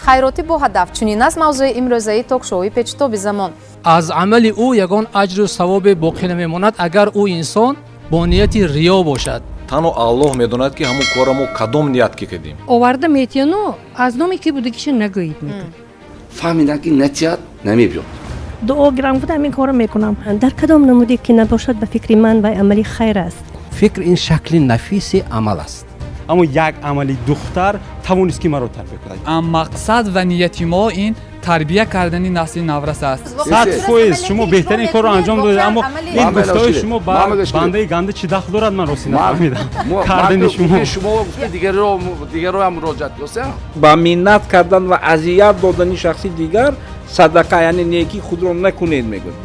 хайроти боҳадафро чунин аст мавзӯи имрӯзаи токшоуи печутоби замон. аз амали ӯ ягон аҷру савобе боқӣ намемонад агар ӯ инсон бо нияти риё бошад. тану аллоҳ медонад ки ҳамун корро мо кадом ният ки кардем. оварда метияну аз номи ки будагиша нагӯед мекун. фаҳмидан ки натият намебиёд. дуо гирам буда ҳамин корро мекунам. дар кадом намуде ки набошад ба фикри ман вай амали хайр аст. фикр ин шакли нафиси амал аст. аммо як амали духтар тавонист ки маро тарбия кунад. мақсад ва нияти мо ин тарбия кардани насли наврас аст. 100% шумо беҳтарин корро анҷом додед, аммо ин гуфтаҳои шумо ба бандаи ганда чӣ дахл дорад ман рости нафаҳмидам. кардани шумо гуфтед дигарро ҳам муроҷиат ёсем. ба миннат кардан ва азият додани шахси дигар садақа яъне некӣ худро накунед мегӯяд.